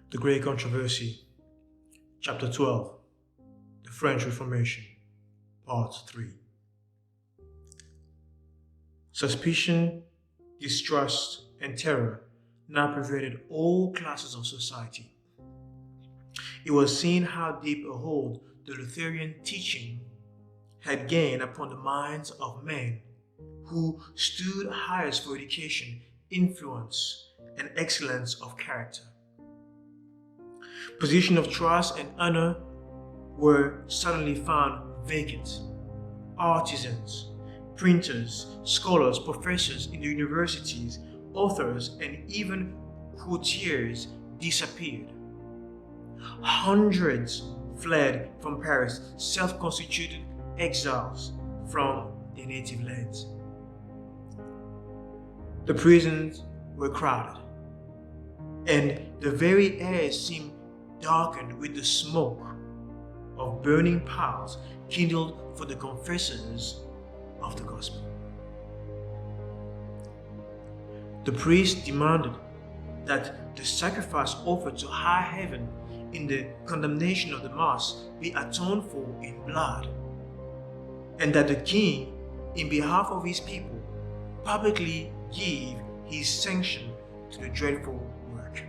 The Great Controversy, Chapter 12, The French Reformation, Part 3. Suspicion, distrust, and terror now pervaded all classes of society. It was seen how deep a hold the Lutheran teaching had gained upon the minds of men who stood highest for education, influence, and excellence of character. Positions of trust and honor were suddenly found vacant. Artisans, printers, scholars, professors in the universities, authors, and even courtiers disappeared. Hundreds fled from Paris, self-constituted exiles from their native lands. The prisons were crowded, and the very air seemed darkened with the smoke of burning piles kindled for the confessors of the gospel. The priest demanded that the sacrifice offered to high heaven in the condemnation of the mass be atoned for in blood, and that the king, in behalf of his people, publicly give his sanction to the dreadful work.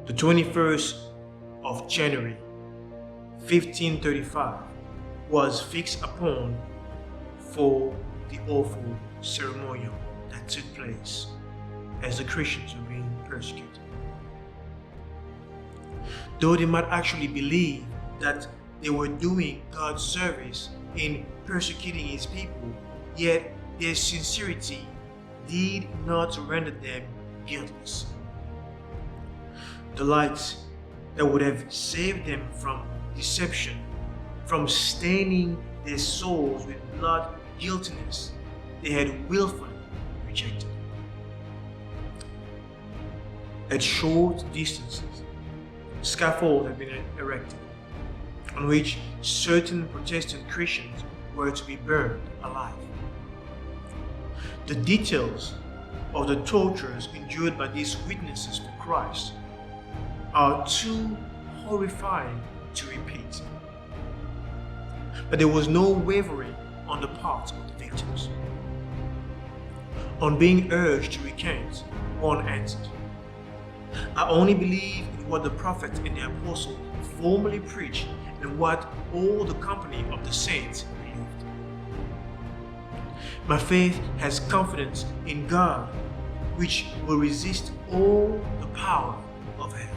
The 21st of January, 1535, was fixed upon for the awful ceremonial that took place as the Christians were being persecuted. Though they might actually believe that they were doing God's service in persecuting his people, yet their sincerity did not render them guiltless. The light that would have saved them from deception, from staining their souls with blood guiltiness, they had willfully rejected. At short distances, scaffolds had been erected, on which certain Protestant Christians were to be burned alive. The details of the tortures endured by these witnesses for Christ are too horrifying to repeat. But there was no wavering on the part of the victims. On being urged to recant, one answered, "I only believe in what the prophet and the apostle formerly preached and what all the company of the saints believed. My faith has confidence in God, which will resist all the power of hell."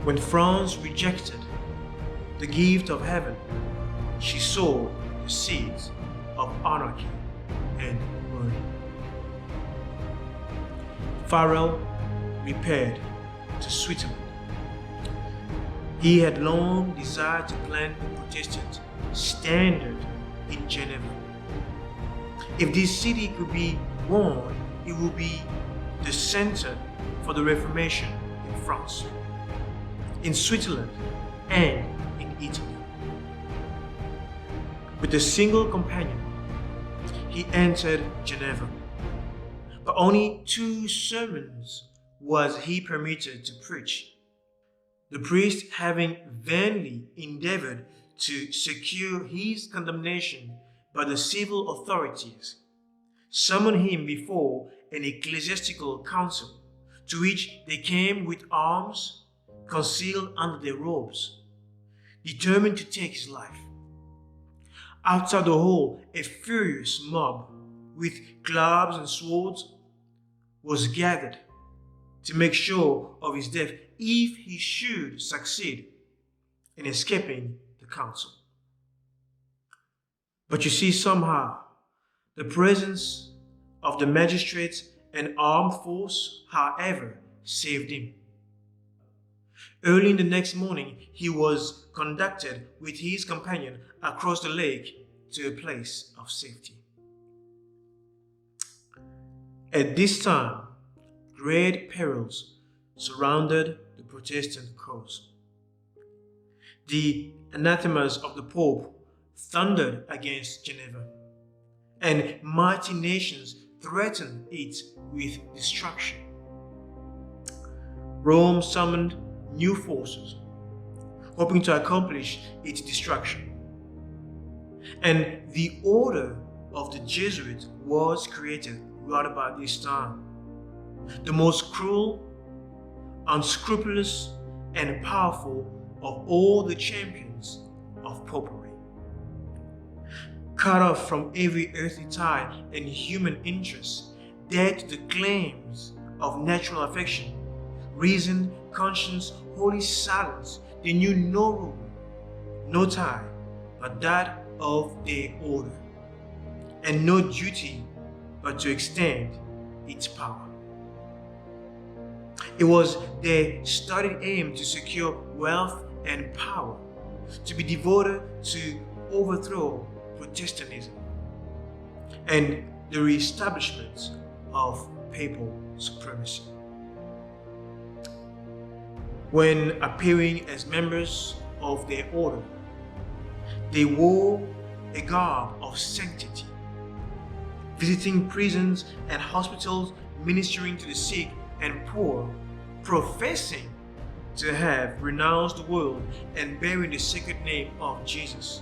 When France rejected the gift of heaven, she sowed the seeds of anarchy and murder. Farel repaired to Switzerland. He had long desired to plant the Protestant standard in Geneva. If this city could be won, it would be the center for the Reformation in France, in Switzerland, and in Italy. With a single companion, he entered Geneva, but only 2 sermons was he permitted to preach. The priest, having vainly endeavored to secure his condemnation by the civil authorities, summoned him before an ecclesiastical council, to which they came with arms concealed under their robes, determined to take his life. Outside the hall, a furious mob with clubs and swords was gathered to make sure of his death if he should succeed in escaping the council. But you see, somehow, the presence of the magistrates and armed force, however, saved him. Early in the next morning, he was conducted with his companion across the lake to a place of safety. At this time, great perils surrounded the Protestant cause. The anathemas of the Pope thundered against Geneva, and mighty nations threatened it with destruction. Rome summoned new forces, hoping to accomplish its destruction. And the order of the Jesuits was created right about this time. The most cruel, unscrupulous, and powerful of all the champions of popery. Cut off from every earthly tie and human interest, dead to the claims of natural affection, reason, conscience, holy silence, they knew no rule, no tie, but that of their order, and no duty but to extend its power. It was their studied aim to secure wealth and power, to be devoted to overthrow Protestantism and the reestablishment of papal supremacy. When appearing as members of their order, they wore a garb of sanctity, visiting prisons and hospitals, ministering to the sick and poor, professing to have renounced the world and bearing the sacred name of Jesus,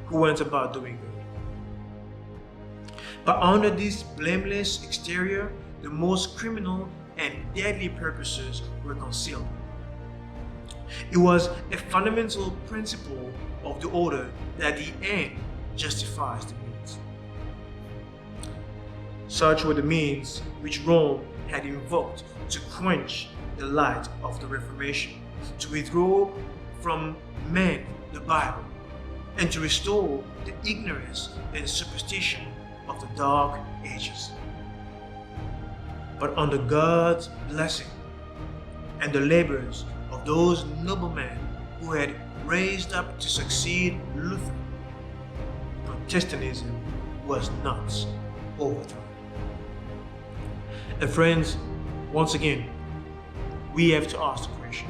who went about doing good. But under this blameless exterior, the most criminal and deadly purposes were concealed. It was a fundamental principle of the order that the end justifies the means. Such were the means which Rome had invoked to quench the light of the Reformation, to withdraw from men the Bible, and to restore the ignorance and superstition of the Dark Ages. But under God's blessing and the labors of those noblemen who had raised up to succeed Luther, Protestantism was not overthrown. And friends, once again, we have to ask the question,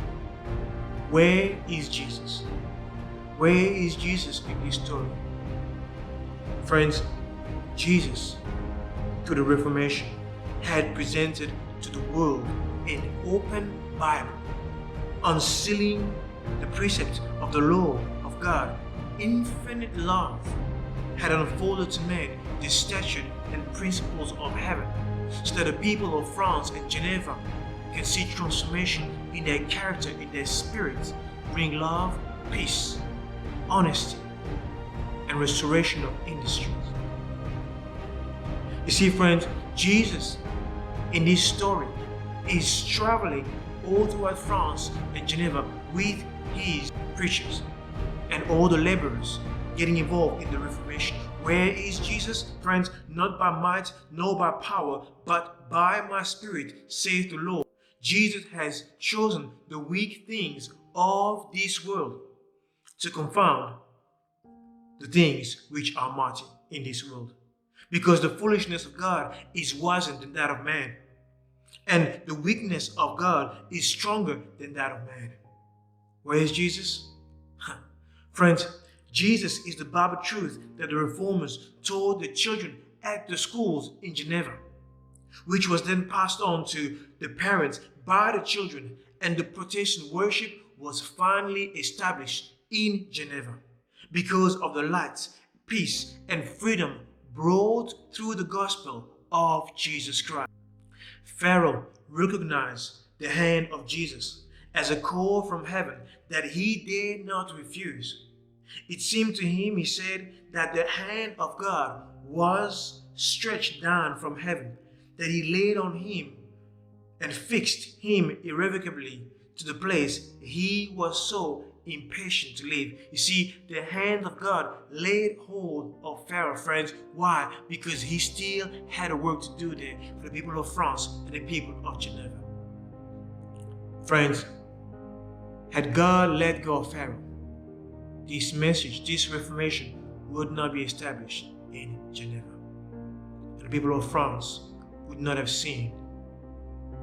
where is Jesus? Where is Jesus in this story? Friends, Jesus, through the Reformation, had presented to the world an open Bible, unsealing the precepts of the law of God. Infinite love had unfolded to men the statutes and principles of heaven, so that the people of France and Geneva can see transformation in their character, in their spirit, bring love, peace, honesty, and restoration of industries. You see, friends, Jesus in this story is traveling all throughout France and Geneva with his preachers and all the laborers getting involved in the Reformation. Where is Jesus? Friends, not by might, nor by power, but by my Spirit, saith the Lord. Jesus has chosen the weak things of this world to confound the things which are mighty in this world. Because the foolishness of God is wiser than that of man, and the weakness of God is stronger than that of man. Where is Jesus? Friends, Jesus is the Bible truth that the reformers told the children at the schools in Geneva, which was then passed on to the parents by the children, and the Protestant worship was finally established in Geneva because of the light, peace, and freedom brought through the gospel of Jesus Christ. Pharaoh recognized the hand of Jesus as a call from heaven that he dared not refuse. It seemed to him, he said, that the hand of God was stretched down from heaven, that he laid on him and fixed him irrevocably to the place he was so impatient to leave. You see, the hand of God laid hold of Pharaoh, friends. Why? Because he still had a work to do there for the people of France and the people of Geneva. Friends, had God let go of Pharaoh, this message, this Reformation would not be established in Geneva. And the people of France would not have seen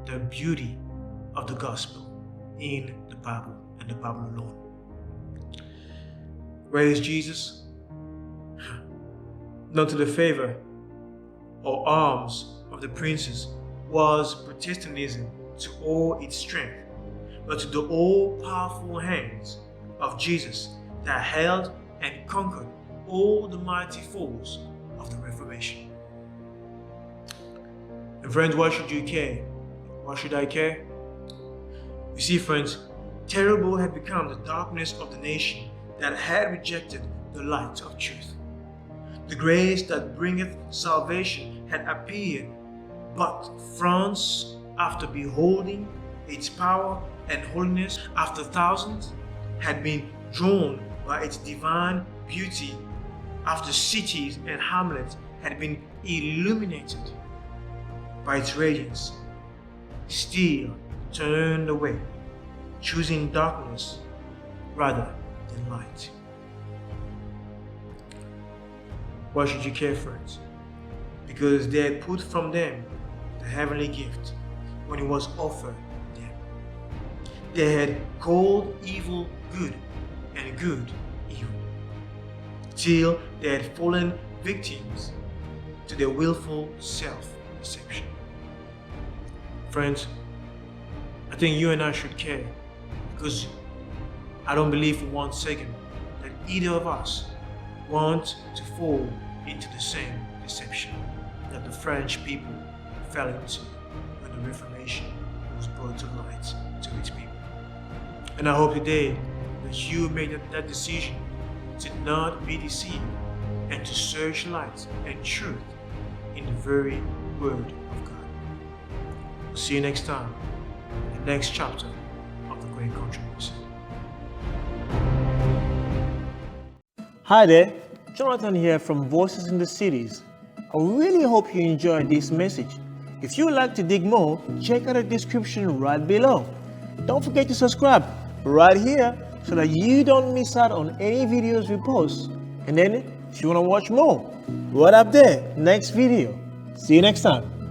the beauty of the gospel in the Bible and the Bible alone. Where is Jesus? Not to the favor or arms of the princes was Protestantism to all its strength, but to the all-powerful hands of Jesus that held and conquered all the mighty foes of the Reformation. And friends, why should you care? Why should I care? You see, friends, terrible had become the darkness of the nation that had rejected the light of truth. The grace that bringeth salvation had appeared, but France, after beholding its power and holiness after thousands, had been drawn by its divine beauty after cities and hamlets had been illuminated by its radiance, still turned away, choosing darkness rather than light. Why should you care, friends? Because they had put from them the heavenly gift when it was offered them. They had called evil good and good evil, till they had fallen victims to their willful self-deception. Friends, I think you and I should care, because I don't believe for 1 second that either of us want to fall into the same deception that the French people fell into when the Reformation was brought to light to its people. And I hope today that you made that decision to not be deceived and to search light and truth in the very Word of God. We'll see you next time in the next chapter of the Great Controversy. Hi there, Jonathan here from Voices in the Cities. I really hope you enjoyed this message. If you would like to dig more, check out the description right below. Don't forget to subscribe right here so that you don't miss out on any videos we post. And then if you want to watch more, right up there, next video. See you next time.